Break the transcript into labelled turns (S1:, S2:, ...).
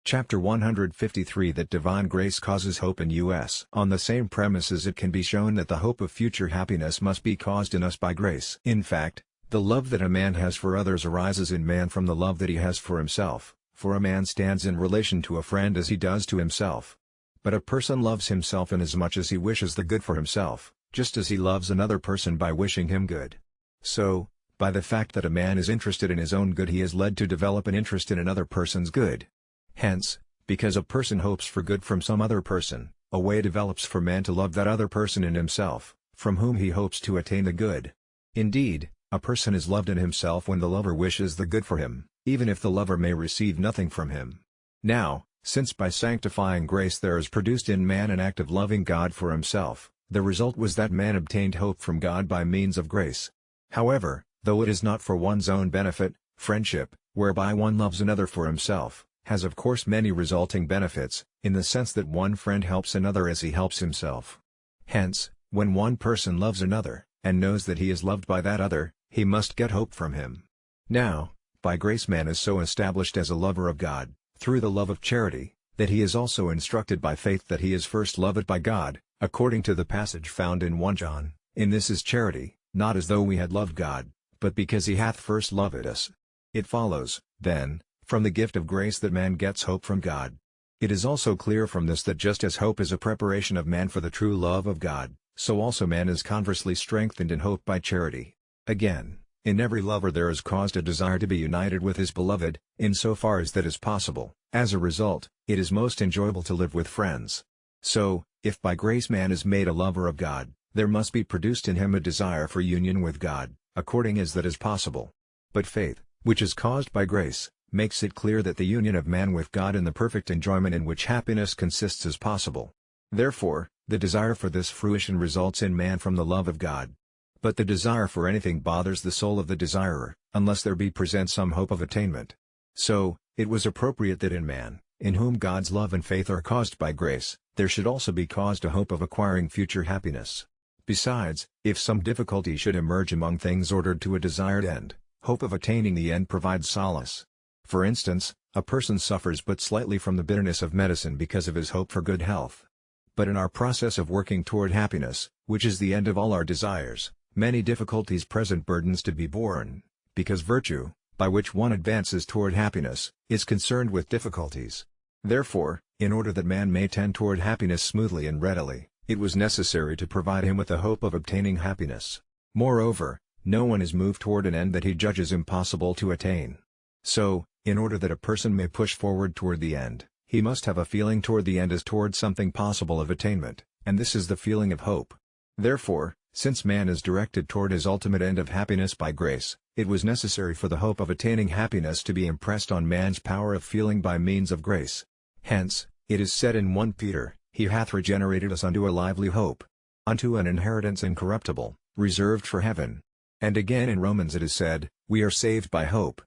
S1: Chapter 153 That divine grace causes hope in us. On the same premises it can be shown that the hope of future happiness must be caused in us by grace. In fact, the love that a man has for others arises in man from the love that he has for himself, for a man stands in relation to a friend as he does to himself. But a person loves himself inasmuch as he wishes the good for himself, just as he loves another person by wishing him good. So, by the fact that a man is interested in his own good he is led to develop an interest in another person's good. Hence, because a person hopes for good from some other person, a way develops for man to love that other person in himself, from whom he hopes to attain the good. Indeed, a person is loved in himself when the lover wishes the good for him, even if the lover may receive nothing from him. Now, since by sanctifying grace there is produced in man an act of loving God for himself, the result was that man obtained hope from God by means of grace. However, though it is not for one's own benefit, friendship, whereby one loves another for himself, has of course many resulting benefits, in the sense that one friend helps another as he helps himself. Hence, when one person loves another, and knows that he is loved by that other, he must get hope from him. Now, by grace man is so established as a lover of God, through the love of charity, that he is also instructed by faith that he is first loved by God, according to the passage found in 1 John, in this is charity, not as though we had loved God, but because he hath first loved us. It follows, then, from the gift of grace that man gets hope from God. It is also clear from this that just as hope is a preparation of man for the true love of God, so also man is conversely strengthened in hope by charity. Again, in every lover there is caused a desire to be united with his beloved, in so far as that is possible. As a result, it is most enjoyable to live with friends. So, if by grace man is made a lover of God, there must be produced in him a desire for union with God, according as that is possible. But faith, which is caused by grace, makes it clear that the union of man with God in the perfect enjoyment in which happiness consists is possible. Therefore, the desire for this fruition results in man from the love of God. But the desire for anything bothers the soul of the desirer, unless there be present some hope of attainment. So, it was appropriate that in man, in whom God's love and faith are caused by grace, there should also be caused a hope of acquiring future happiness. Besides, if some difficulty should emerge among things ordered to a desired end, hope of attaining the end provides solace. For instance, a person suffers but slightly from the bitterness of medicine because of his hope for good health. But in our process of working toward happiness, which is the end of all our desires, many difficulties present burdens to be borne, because virtue, by which one advances toward happiness, is concerned with difficulties. Therefore, in order that man may tend toward happiness smoothly and readily, it was necessary to provide him with the hope of obtaining happiness. Moreover, no one is moved toward an end that he judges impossible to attain. So, in order that a person may push forward toward the end, he must have a feeling toward the end as toward something possible of attainment, and this is the feeling of hope. Therefore, since man is directed toward his ultimate end of happiness by grace, it was necessary for the hope of attaining happiness to be impressed on man's power of feeling by means of grace. Hence, it is said in 1 Peter, He hath regenerated us unto a lively hope, unto an inheritance incorruptible, reserved for heaven. And again in Romans it is said, We are saved by hope.